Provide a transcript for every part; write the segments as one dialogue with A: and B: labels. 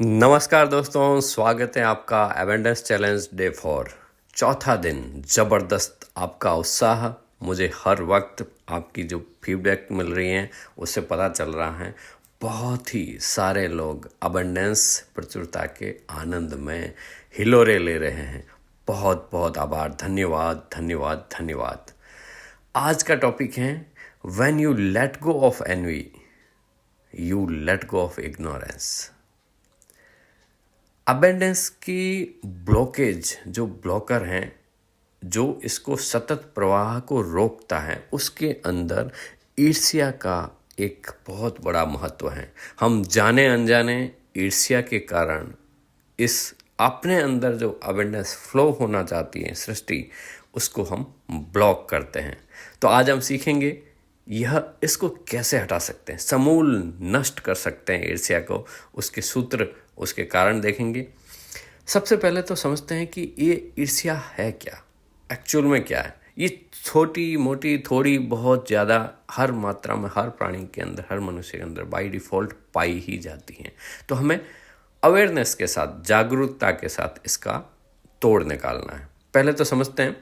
A: नमस्कार दोस्तों, स्वागत है आपका एवेंडर्स चैलेंज डे 4 चौथा दिन। ज़बरदस्त आपका उत्साह मुझे हर वक्त आपकी जो फीडबैक मिल रही है उससे पता चल रहा है। बहुत ही सारे लोग अबंडेंस प्रचुरता के आनंद में हिलोरे ले रहे हैं। बहुत बहुत आभार, धन्यवाद धन्यवाद धन्यवाद। आज का टॉपिक है when you let go of envy you let go of ignorance. Abundance की ब्लॉकेज, जो ब्लॉकर हैं, जो इसको सतत प्रवाह को रोकता है, उसके अंदर ईर्ष्या का एक बहुत बड़ा महत्व है। हम जाने अनजाने ईर्ष्या के कारण इस अपने अंदर जो अबेंडेंस फ्लो होना चाहती है सृष्टि, उसको हम ब्लॉक करते हैं। तो आज हम सीखेंगे इसको कैसे हटा सकते हैं, समूल नष्ट कर सकते हैं ईर्ष्या को। उसके सूत्र, उसके कारण देखेंगे। सबसे पहले तो समझते हैं कि ये ईर्ष्या है क्या, एक्चुअल में क्या है। ये छोटी मोटी थोड़ी बहुत ज़्यादा हर मात्रा में हर प्राणी के अंदर, हर मनुष्य के अंदर बाय डिफ़ॉल्ट पाई ही जाती हैं। तो हमें अवेयरनेस के साथ, जागरूकता के साथ इसका तोड़ निकालना है। पहले तो समझते हैं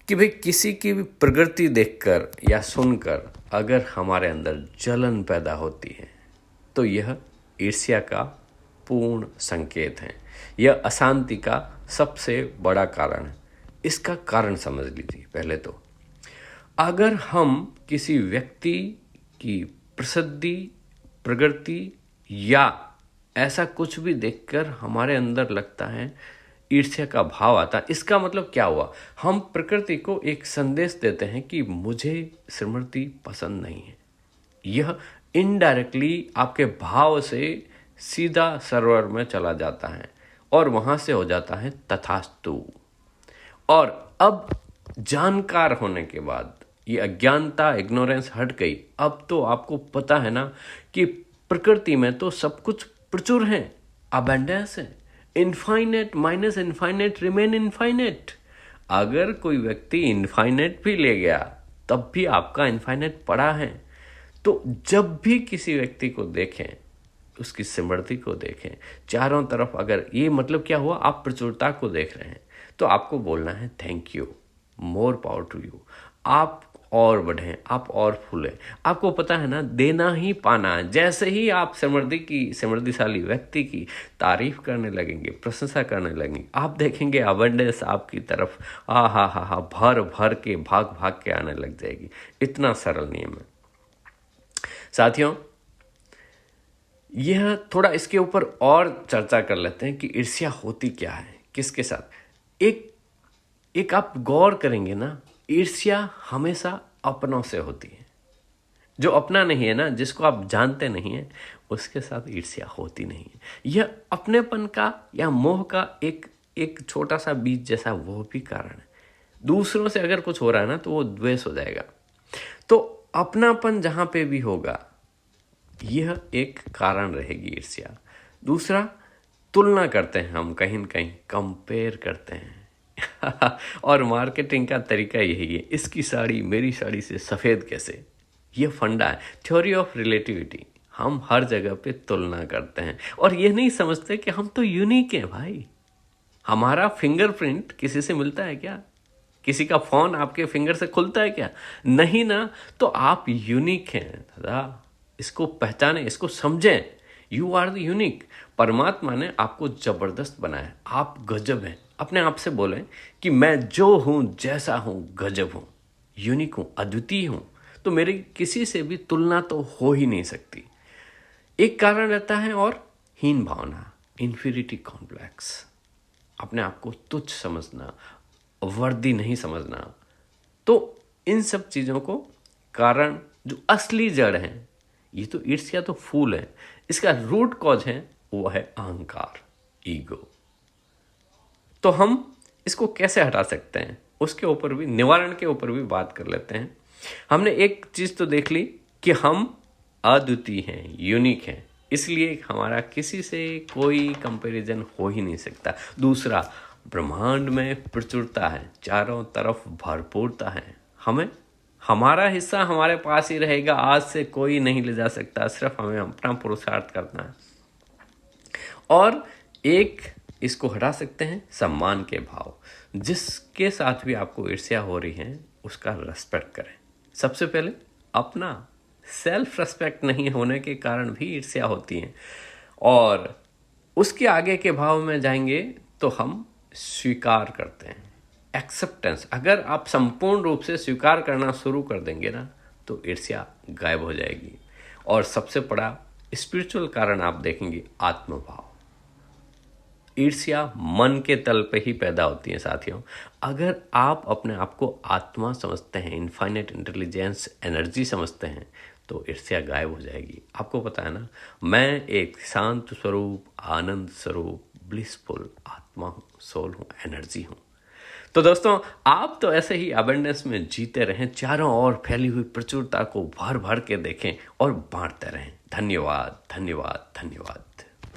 A: कि भाई किसी की भी प्रगति देखकर या सुनकर अगर हमारे अंदर जलन पैदा होती है तो यह ईर्ष्या का पूर्ण संकेत है। यह अशांति का सबसे बड़ा कारण है। इसका कारण समझ लीजिए। पहले तो अगर हम किसी व्यक्ति की प्रसिद्धि, प्रगति या ऐसा कुछ भी देखकर हमारे अंदर लगता है ईर्ष्या का भाव आता, इसका मतलब क्या हुआ? हम प्रकृति को एक संदेश देते हैं कि मुझे श्रीमती पसंद नहीं है। यह इनडायरेक्टली आपके भाव से सीधा सर्वर में चला जाता है और वहां से हो जाता है तथास्तु। और अब जानकार होने के बाद ये अज्ञानता, इग्नोरेंस हट गई। अब तो आपको पता है ना कि प्रकृति में तो सब कुछ प्रचुर है, अबंडेंस है। Infinite minus infinite remain infinite. अगर कोई व्यक्ति इनफाइनेट भी ले गया तब भी आपका इनफाइनेट पड़ा है। तो जब भी किसी व्यक्ति को देखें, उसकी समृद्धि को देखें, चारों तरफ, अगर ये मतलब क्या हुआ, आप प्रचुरता को देख रहे हैं तो आपको बोलना है thank you, more power to you. आप और बढ़ें, आप और फूलें। आपको पता है ना, देना ही पाना है। जैसे ही आप समृद्धिशाली व्यक्ति की तारीफ करने लगेंगे, प्रशंसा करने लगेंगे, आप देखेंगे अबंडेंस आपकी तरफ हा भर भर के, भाग भाग के आने लग जाएगी। इतना सरल नियम है साथियों। यह थोड़ा इसके ऊपर और चर्चा कर लेते हैं कि ईर्ष्या होती क्या है, किसके साथ। एक आप गौर करेंगे ना, ईर्ष्या हमेशा अपनों से होती है। जो अपना नहीं है ना, जिसको आप जानते नहीं है, उसके साथ ईर्ष्या होती नहीं है। यह अपनेपन का या मोह का एक छोटा सा बीज जैसा वो भी कारण है। दूसरों से अगर कुछ हो रहा है ना तो वो द्वेष हो जाएगा। तो अपनापन जहां पे भी होगा, यह एक कारण रहेगी ईर्ष्या। दूसरा, तुलना करते हैं हम, कहीं न कहीं कंपेयर करते हैं और मार्केटिंग का तरीका यही है, इसकी साड़ी मेरी साड़ी से सफ़ेद कैसे। ये फंडा है, थ्योरी ऑफ रिलेटिविटी। हम हर जगह पे तुलना करते हैं और ये नहीं समझते कि हम तो यूनिक हैं भाई। हमारा फिंगरप्रिंट किसी से मिलता है क्या? किसी का फोन आपके फिंगर से खुलता है क्या? नहीं ना। तो आप यूनिक हैं दादा, इसको पहचानें, इसको समझें। You are the unique. परमात्मा ने आपको जबरदस्त बनाया, आप गजब हैं। अपने आप से बोलें कि मैं जो हूं, जैसा हूं, गजब हूं, यूनिक हूं, अद्वितीय हूं। तो मेरी किसी से भी तुलना तो हो ही नहीं सकती। एक कारण रहता है और हीन भावना, इंफीरियरिटी कॉम्प्लेक्स। अपने आप को तुच्छ समझना, वर्दी नहीं समझना। तो इन सब चीज़ों को कारण, जो असली जड़ है, ये तो ईर्ष्या तो फूल है, इसका रूट कॉज है, वो है अहंकार, ईगो। तो हम इसको कैसे हटा सकते हैं, उसके ऊपर भी, निवारण के ऊपर भी बात कर लेते हैं। हमने एक चीज़ तो देख ली कि हम अद्वितीय हैं, यूनिक हैं, इसलिए हमारा किसी से कोई कंपैरिजन हो ही नहीं सकता। दूसरा, ब्रह्मांड में प्रचुरता है, चारों तरफ भरपूरता है। हमें हमारा हिस्सा हमारे पास ही रहेगा, आज से कोई नहीं ले जा सकता। सिर्फ हमें अपना पुरुषार्थ करना है। और एक इसको हटा सकते हैं, सम्मान के भाव। जिसके साथ भी आपको ईर्ष्या हो रही है उसका रेस्पेक्ट करें। सबसे पहले अपना सेल्फ रेस्पेक्ट नहीं होने के कारण भी ईर्ष्या होती है। और उसके आगे के भाव में जाएंगे तो हम स्वीकार करते हैं, एक्सेप्टेंस। अगर आप संपूर्ण रूप से स्वीकार करना शुरू कर देंगे ना तो ईर्ष्या गायब हो जाएगी। और सबसे बड़ा स्पिरिचुअल कारण आप देखेंगे आत्मभाव। ईर्ष्या मन के तल पे ही पैदा होती है साथियों। अगर आप अपने आप को आत्मा समझते हैं, इनफाइनाइट इंटेलिजेंस एनर्जी समझते हैं, तो ईर्ष्या गायब हो जाएगी। आपको पता है ना, मैं एक शांत स्वरूप, आनंद स्वरूप, ब्लिसफुल आत्मा हूँ, सोल हूँ, एनर्जी हूँ। तो दोस्तों, आप तो ऐसे ही अबेंडेंस में जीते रहें, चारों ओर फैली हुई प्रचुरता को भर भर के देखें और बांटते रहें। धन्यवाद, धन्यवाद, धन्यवाद।